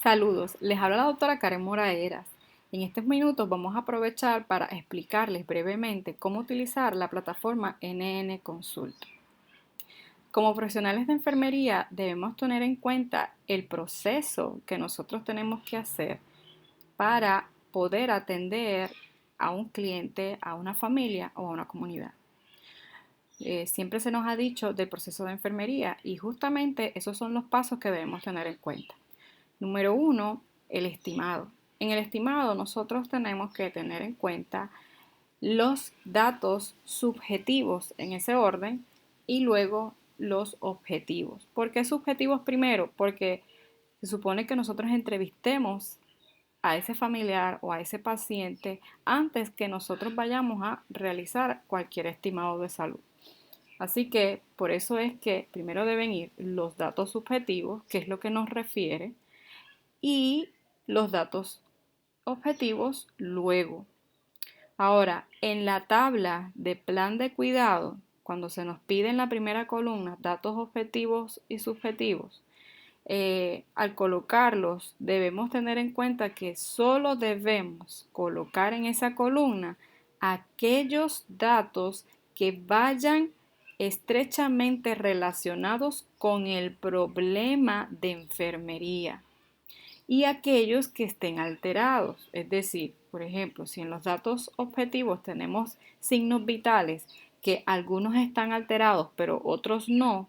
Saludos, les habla la doctora Karen Moraeras. En estos minutos vamos a aprovechar para explicarles brevemente cómo utilizar la plataforma NN Consult. Como profesionales de enfermería debemos tener en cuenta el proceso que nosotros tenemos que hacer para poder atender a un cliente, a una familia o a una comunidad. Siempre se nos ha dicho del proceso de enfermería y justamente esos son los pasos que debemos tener en cuenta. Número uno, el estimado. En el estimado nosotros tenemos que tener en cuenta los datos subjetivos en ese orden y luego los objetivos. ¿Por qué subjetivos primero? Porque se supone que nosotros entrevistemos a ese familiar o a ese paciente antes que nosotros vayamos a realizar cualquier estimado de salud. Así que por eso es que primero deben ir los datos subjetivos, que es lo que nos refiere, y los datos objetivos luego. Ahora, en la tabla de plan de cuidado, cuando se nos pide en la primera columna datos objetivos y subjetivos, al colocarlos debemos tener en cuenta que solo debemos colocar en esa columna aquellos datos que vayan estrechamente relacionados con el problema de enfermería y aquellos que estén alterados. Es decir, por ejemplo, si en los datos objetivos tenemos signos vitales que algunos están alterados pero otros no,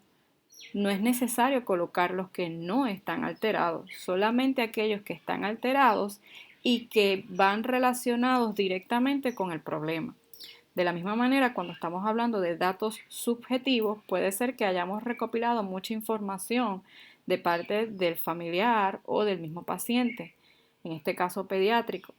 no es necesario colocar los que no están alterados, solamente aquellos que están alterados y que van relacionados directamente con el problema. De la misma manera, cuando estamos hablando de datos subjetivos, puede ser que hayamos recopilado mucha información de parte del familiar o del mismo paciente, en este caso pediátrico.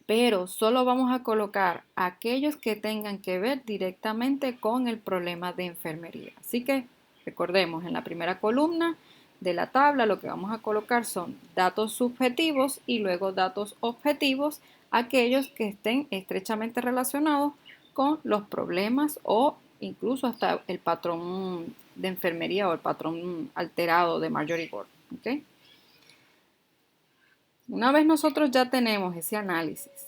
Pero solo vamos a colocar aquellos que tengan que ver directamente con el problema de enfermería. Así que recordemos, en la primera columna de la tabla lo que vamos a colocar son datos subjetivos y luego datos objetivos, aquellos que estén estrechamente relacionados con los problemas o incluso hasta el patrón de enfermería o el patrón alterado de Marjorie Gordon. ¿Okay? Una vez nosotros ya tenemos ese análisis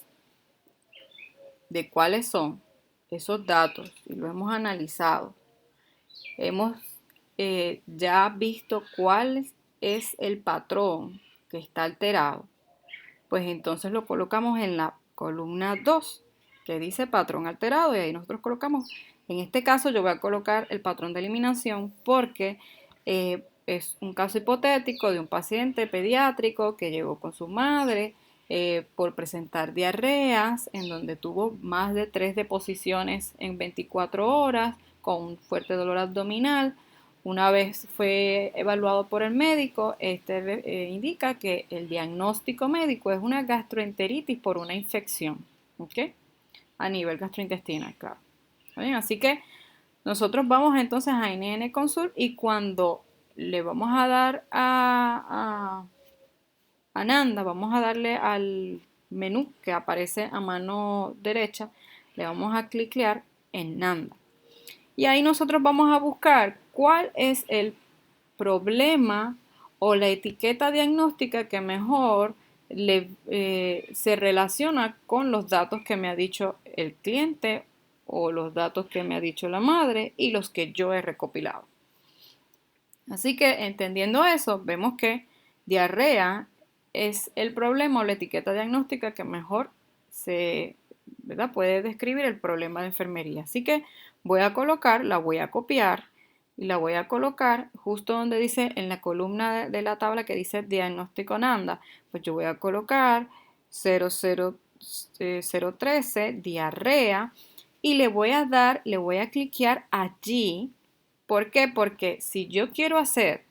de cuáles son esos datos y lo hemos analizado, hemos ya visto cuál es el patrón que está alterado, pues entonces lo colocamos en la columna 2 que dice patrón alterado y ahí nosotros colocamos, en este caso yo voy a colocar el patrón de eliminación porque es un caso hipotético de un paciente pediátrico que llegó con su madre por presentar diarreas en donde tuvo más de 3 deposiciones en 24 horas con un fuerte dolor abdominal. Una vez fue evaluado por el médico, indica que el diagnóstico médico es una gastroenteritis por una infección, ¿ok? A nivel gastrointestinal, claro. ¿Bien? Así que nosotros vamos entonces a NN Consult y cuando le vamos a dar a Nanda, vamos a darle al menú que aparece a mano derecha, le vamos a cliquear en Nanda. Y ahí nosotros vamos a buscar cuál es el problema o la etiqueta diagnóstica que mejor se relaciona con los datos que me ha dicho el cliente o los datos que me ha dicho la madre y los que yo he recopilado. Así que entendiendo eso, vemos que diarrea es el problema o la etiqueta diagnóstica que mejor ¿verdad? Puede describir el problema de enfermería. Así que la voy a copiar y la voy a colocar justo donde dice en la columna de la tabla que dice diagnóstico NANDA. Pues yo voy a colocar 00013 diarrea y le voy a cliquear allí. ¿Por qué? Porque si yo quiero hacer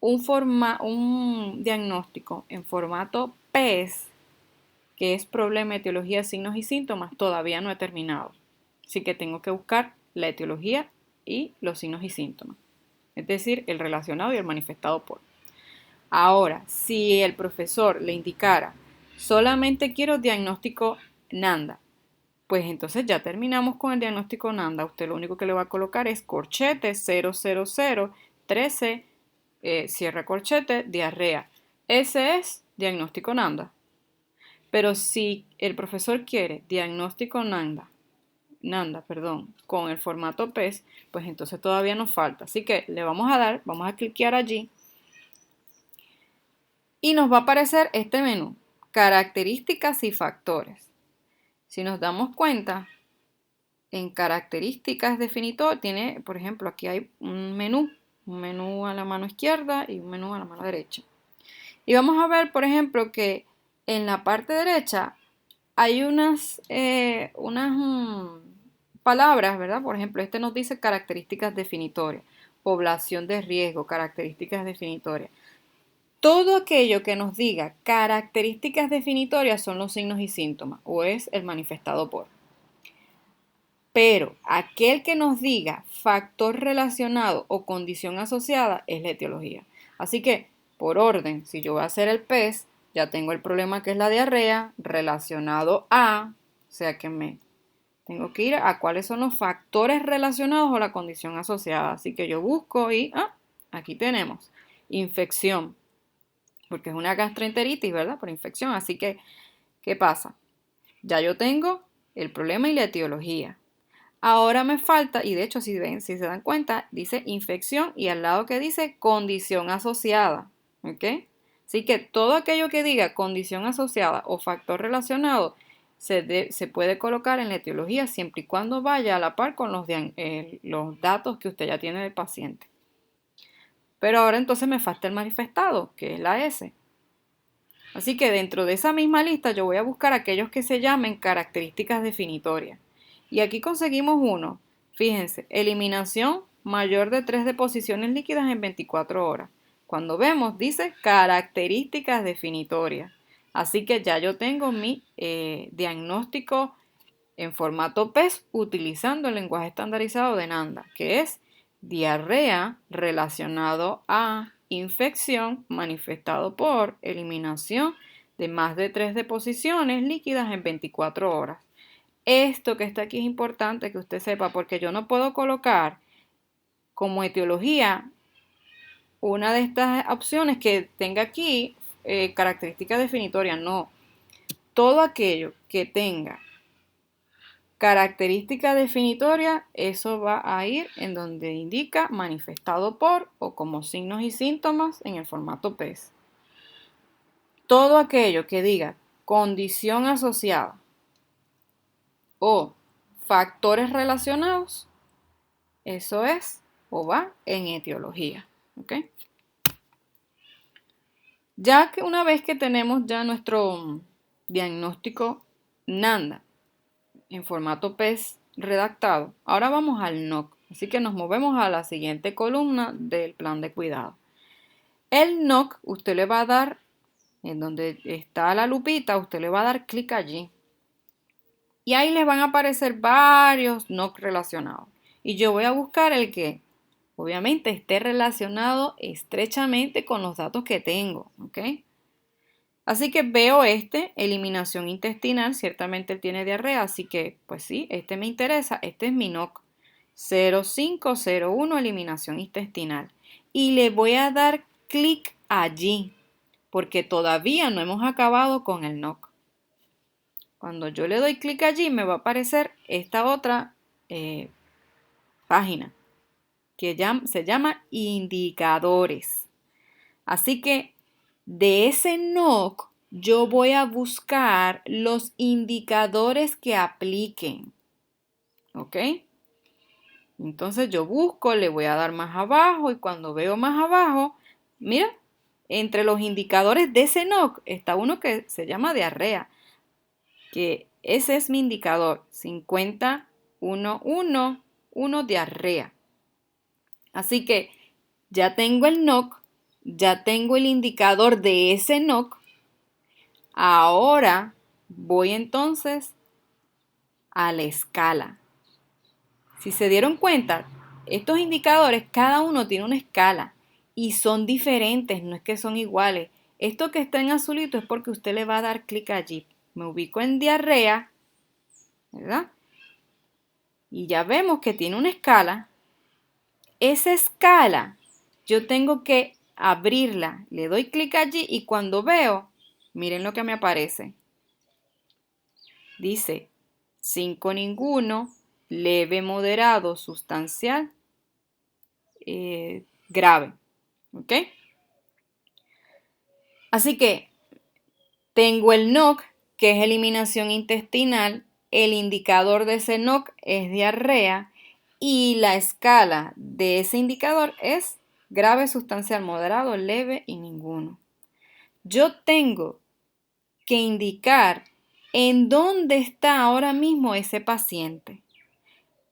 un diagnóstico en formato PES, que es problema, etiología, signos y síntomas, todavía no he terminado. Así que tengo que buscar la etiología y los signos y síntomas. Es decir, el relacionado y el manifestado por. Ahora, si el profesor le indicara, solamente quiero diagnóstico NANDA, pues entonces ya terminamos con el diagnóstico NANDA. Usted lo único que le va a colocar es corchete 00013, cierra corchete, diarrea. Ese es diagnóstico NANDA. Pero si el profesor quiere diagnóstico NANDA, con el formato PES, pues entonces todavía nos falta. Así que le vamos a cliquear allí y nos va a aparecer este menú, características y factores. Si nos damos cuenta, en características definitorias tiene, por ejemplo, aquí hay un menú a la mano izquierda y un menú a la mano derecha. Y vamos a ver, por ejemplo, que en la parte derecha hay unas palabras, ¿verdad? Por ejemplo, este nos dice características definitorias, población de riesgo, características definitorias. Todo aquello que nos diga características definitorias son los signos y síntomas o es el manifestado por. Pero aquel que nos diga factor relacionado o condición asociada es la etiología. Así que, por orden, si yo voy a hacer el PES, ya tengo el problema que es la diarrea relacionado a, o sea que me tengo que ir a cuáles son los factores relacionados o la condición asociada. Así que yo busco y aquí tenemos infección, porque es una gastroenteritis, ¿verdad? Por infección. Así que, ¿qué pasa? Ya yo tengo el problema y la etiología. Ahora me falta, y de hecho si se dan cuenta, dice infección y al lado que dice condición asociada. ¿Ok? Así que todo aquello que diga condición asociada o factor relacionado se puede colocar en la etiología siempre y cuando vaya a la par con los datos que usted ya tiene del paciente. Pero ahora entonces me falta el manifestado, que es la S. Así que dentro de esa misma lista yo voy a buscar aquellos que se llamen características definitorias. Y aquí conseguimos uno. Fíjense, eliminación mayor de 3 deposiciones líquidas en 24 horas. Cuando vemos, dice características definitorias. Así que ya yo tengo mi diagnóstico en formato PES utilizando el lenguaje estandarizado de NANDA, que es diarrea relacionado a infección manifestado por eliminación de más de 3 deposiciones líquidas en 24 horas. Esto que está aquí es importante que usted sepa porque yo no puedo colocar como etiología una de estas opciones que tenga aquí características definitorias. No, todo aquello que tenga característica definitoria, eso va a ir en donde indica manifestado por o como signos y síntomas en el formato PES. Todo aquello que diga condición asociada o factores relacionados, eso es o va en etiología. ¿Ok? Ya que una vez que tenemos ya nuestro diagnóstico NANDA en formato PES redactado, ahora vamos al NOC. Así que nos movemos a la siguiente columna del plan de cuidado. El NOC, usted le va a dar, en donde está la lupita, usted le va a dar clic allí. Y ahí les van a aparecer varios NOC relacionados. Y yo voy a buscar el que obviamente esté relacionado estrechamente con los datos que tengo. ¿Ok? Así que veo eliminación intestinal, ciertamente él tiene diarrea, así que pues sí, este me interesa, este es mi NOC 0501, eliminación intestinal. Y le voy a dar clic allí, porque todavía no hemos acabado con el NOC. Cuando yo le doy clic allí me va a aparecer esta otra página que se llama indicadores. Así que de ese NOC yo voy a buscar los indicadores que apliquen. ¿Ok? Entonces yo busco, le voy a dar más abajo y cuando veo más abajo, mira, entre los indicadores de ese NOC está uno que se llama diarrea, que ese es mi indicador, 50.1.1.1 diarrea. Así que ya tengo el NOC, ya tengo el indicador de ese NOC. Ahora voy entonces a la escala. Si se dieron cuenta, estos indicadores, cada uno tiene una escala y son diferentes, no es que son iguales. Esto que está en azulito es porque usted le va a dar clic allí. Me ubico en diarrea, ¿verdad? Y ya vemos que tiene una escala. Esa escala yo tengo que abrirla, le doy clic allí y cuando veo, miren lo que me aparece. Dice 5 ninguno, leve, moderado, sustancial, grave. ¿Ok? Así que tengo el NOC, que es eliminación intestinal, el indicador de ese NOC es diarrea y la escala de ese indicador es grave, sustancial, moderado, leve y ninguno. Yo tengo que indicar en dónde está ahora mismo ese paciente.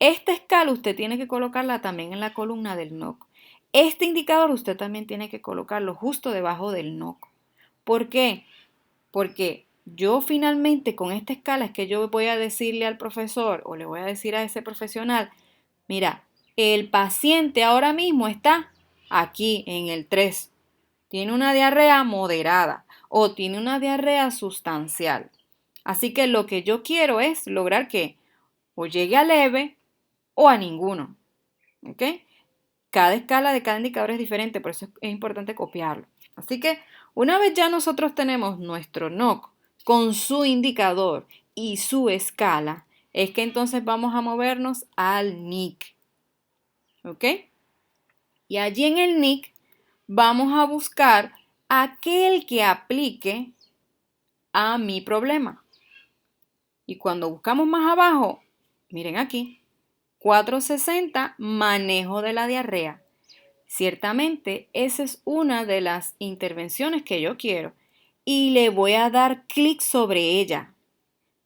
Esta escala usted tiene que colocarla también en la columna del NOC. Este indicador usted también tiene que colocarlo justo debajo del NOC. ¿Por qué? Porque yo finalmente con esta escala es que yo voy a decirle al profesor o le voy a decir a ese profesional, mira, el paciente ahora mismo está aquí en el 3. Tiene una diarrea moderada o tiene una diarrea sustancial. Así que lo que yo quiero es lograr que o llegue a leve o a ninguno. ¿Ok? Cada escala de cada indicador es diferente, por eso es importante copiarlo. Así que una vez ya nosotros tenemos nuestro NOC con su indicador y su escala, es que entonces vamos a movernos al NIC. ¿Ok? Y allí en el NIC vamos a buscar aquel que aplique a mi problema. Y cuando buscamos más abajo, miren aquí, 460, manejo de la diarrea. Ciertamente, esa es una de las intervenciones que yo quiero y le voy a dar clic sobre ella,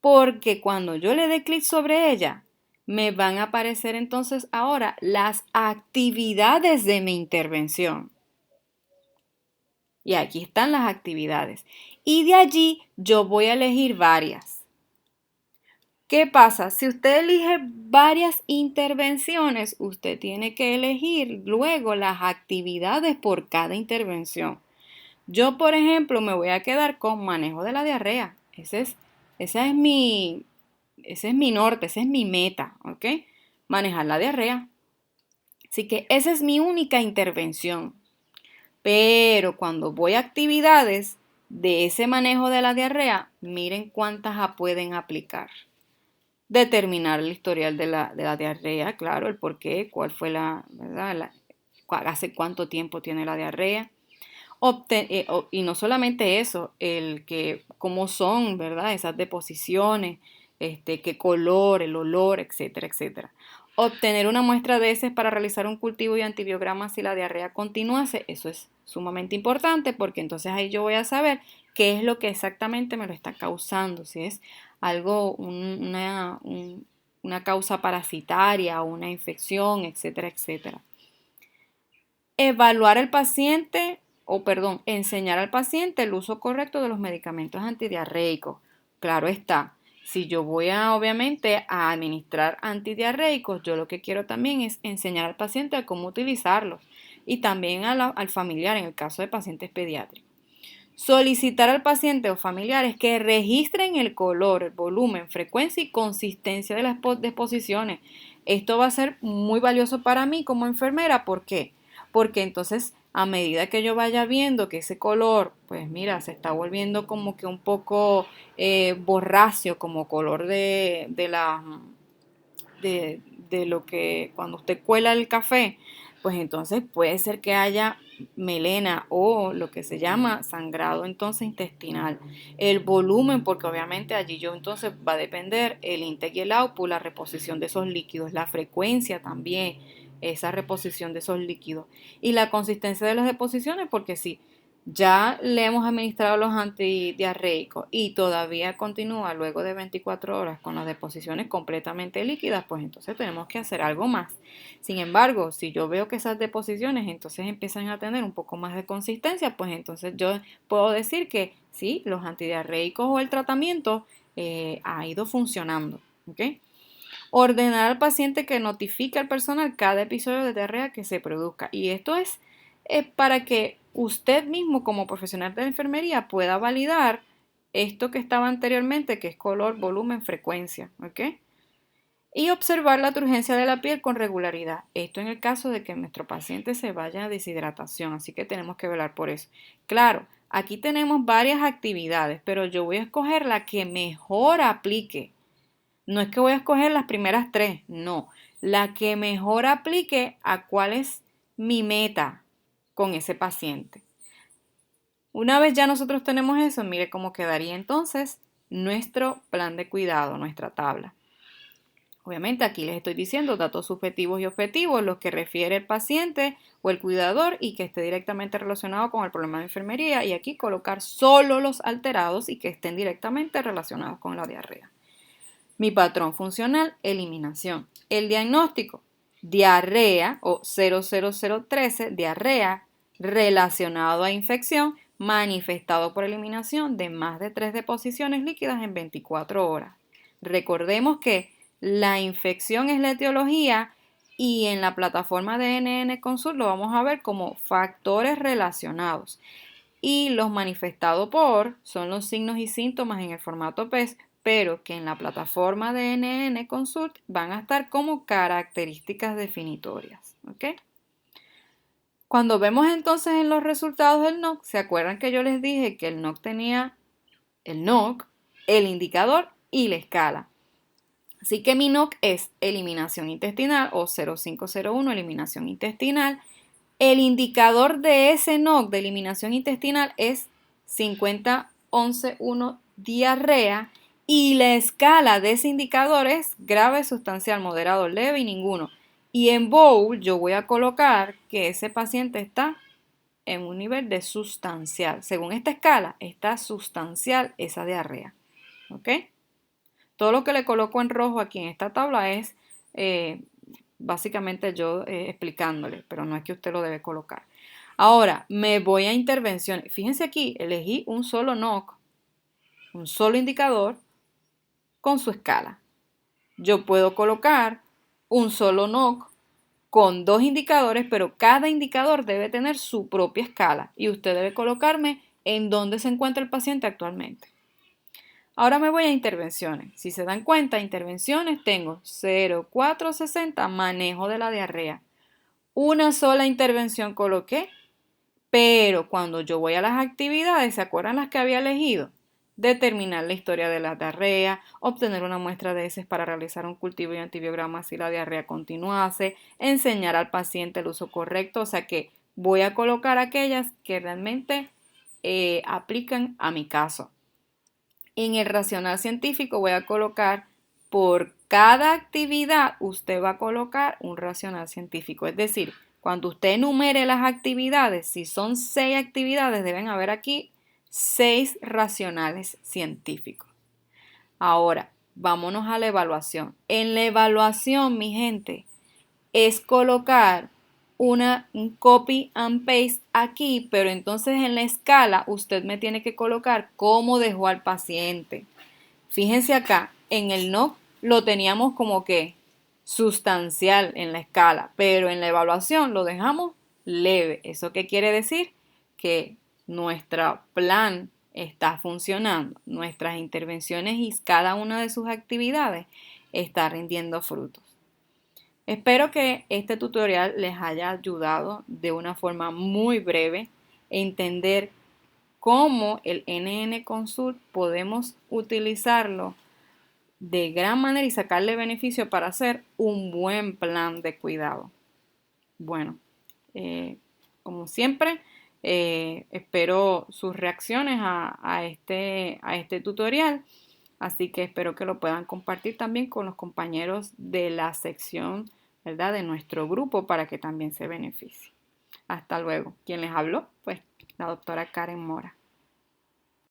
porque cuando yo le dé clic sobre ella, me van a aparecer entonces ahora las actividades de mi intervención. Y aquí están las actividades. Y de allí yo voy a elegir varias. ¿Qué pasa? Si usted elige varias intervenciones, usted tiene que elegir luego las actividades por cada intervención. Yo, por ejemplo, me voy a quedar con manejo de la diarrea. Ese es mi norte, esa es mi meta, ¿ok? Manejar la diarrea. Así que esa es mi única intervención. Pero cuando voy a actividades de ese manejo de la diarrea, miren cuántas pueden aplicar. Determinar el historial de la diarrea, claro, el por qué, cuál fue ¿verdad? Hace cuánto tiempo tiene la diarrea. Y no solamente eso, cómo son, ¿verdad? Esas deposiciones, qué color, el olor, etcétera, etcétera. Obtener una muestra de heces para realizar un cultivo y antibiograma si la diarrea continuase, eso es sumamente importante porque entonces ahí yo voy a saber qué es lo que exactamente me lo está causando, si es algo, una causa parasitaria o una infección, etcétera, etcétera. Evaluar al paciente, enseñar al paciente el uso correcto de los medicamentos antidiarreicos. Claro está, si yo voy obviamente a administrar antidiarreicos, yo lo que quiero también es enseñar al paciente a cómo utilizarlos y también al familiar en el caso de pacientes pediátricos. Solicitar al paciente o familiares que registren el color, el volumen, frecuencia y consistencia de las deposiciones. Esto va a ser muy valioso para mí como enfermera. ¿Por qué? Porque entonces a medida que yo vaya viendo que ese color, pues mira, se está volviendo como que un poco borráceo, como color de lo que cuando usted cuela el café, pues entonces puede ser que haya melena o lo que se llama sangrado entonces intestinal. El volumen, porque obviamente allí yo entonces va a depender el intake y el output, la reposición de esos líquidos, la frecuencia también, esa reposición de esos líquidos y la consistencia de las deposiciones, porque si ya le hemos administrado los antidiarreicos y todavía continúa luego de 24 horas con las deposiciones completamente líquidas, pues entonces tenemos que hacer algo más. Sin embargo, si yo veo que esas deposiciones entonces empiezan a tener un poco más de consistencia, pues entonces yo puedo decir que sí, los antidiarreicos o el tratamiento ha ido funcionando. ¿Ok? Ordenar al paciente que notifique al personal cada episodio de diarrea que se produzca. Y esto es para que usted mismo como profesional de la enfermería pueda validar esto que estaba anteriormente, que es color, volumen, frecuencia. ¿Ok? y observar la turgencia de la piel con regularidad. Esto en el caso de que nuestro paciente se vaya a deshidratación, así que tenemos que velar por eso. Claro, aquí tenemos varias actividades, pero yo voy a escoger la que mejor aplique. No es que voy a escoger las primeras tres, no. La que mejor aplique a cuál es mi meta con ese paciente. Una vez ya nosotros tenemos eso, mire cómo quedaría entonces nuestro plan de cuidado, nuestra tabla. Obviamente aquí les estoy diciendo datos subjetivos y objetivos, los que refiere el paciente o el cuidador y que esté directamente relacionado con el problema de enfermería, y aquí colocar solo los alterados y que estén directamente relacionados con la diarrea. Mi patrón funcional, eliminación. El diagnóstico, diarrea o 00013, diarrea relacionado a infección manifestado por eliminación de más de 3 deposiciones líquidas en 24 horas. Recordemos que la infección es la etiología y en la plataforma de NN Consult lo vamos a ver como factores relacionados. Y los manifestados por son los signos y síntomas en el formato PES, pero que en la plataforma de NN Consult van a estar como características definitorias. ¿Ok? Cuando vemos entonces en los resultados del NOC, ¿se acuerdan que yo les dije que el NOC tenía el NOC, el indicador y la escala? Así que mi NOC es eliminación intestinal o 0501, eliminación intestinal. El indicador de ese NOC de eliminación intestinal es 50-11-1 diarrea y la escala de ese indicador es grave, sustancial, moderado, leve y ninguno. Y en bowl yo voy a colocar que ese paciente está en un nivel de sustancial. Según esta escala, está sustancial esa diarrea. ¿Ok? Todo lo que le coloco en rojo aquí en esta tabla es básicamente yo explicándole, pero no es que usted lo debe colocar. Ahora, me voy a intervenciones. Fíjense aquí, elegí un solo NOC, un solo indicador con su escala. Yo puedo colocar un solo NOC con dos indicadores, pero cada indicador debe tener su propia escala y usted debe colocarme en dónde se encuentra el paciente actualmente. Ahora me voy a intervenciones. Si se dan cuenta, intervenciones tengo 0,460, manejo de la diarrea. Una sola intervención coloqué, pero cuando yo voy a las actividades, ¿se acuerdan las que había elegido? Determinar la historia de la diarrea, obtener una muestra de heces para realizar un cultivo y antibiograma si la diarrea continuase, enseñar al paciente el uso correcto, o sea que voy a colocar aquellas que realmente aplican a mi caso. En el racional científico voy a colocar por cada actividad, usted va a colocar un racional científico. Es decir, cuando usted enumere las actividades, si son 6 actividades, deben haber aquí 6 racionales científicos. Ahora, vámonos a la evaluación. En la evaluación, mi gente, es colocar un copy and paste aquí, pero entonces en la escala usted me tiene que colocar cómo dejó al paciente. Fíjense acá, en el NOC lo teníamos como que sustancial en la escala, pero en la evaluación lo dejamos leve. ¿Eso qué quiere decir? Que nuestro plan está funcionando, nuestras intervenciones y cada una de sus actividades está rindiendo frutos. Espero que este tutorial les haya ayudado de una forma muy breve a entender cómo el NN Consult podemos utilizarlo de gran manera y sacarle beneficio para hacer un buen plan de cuidado. Bueno, como siempre, espero sus reacciones a este tutorial. Así que espero que lo puedan compartir también con los compañeros de la sección, ¿verdad?, de nuestro grupo para que también se beneficie. Hasta luego. ¿Quién les habló? Pues la doctora Karen Mora.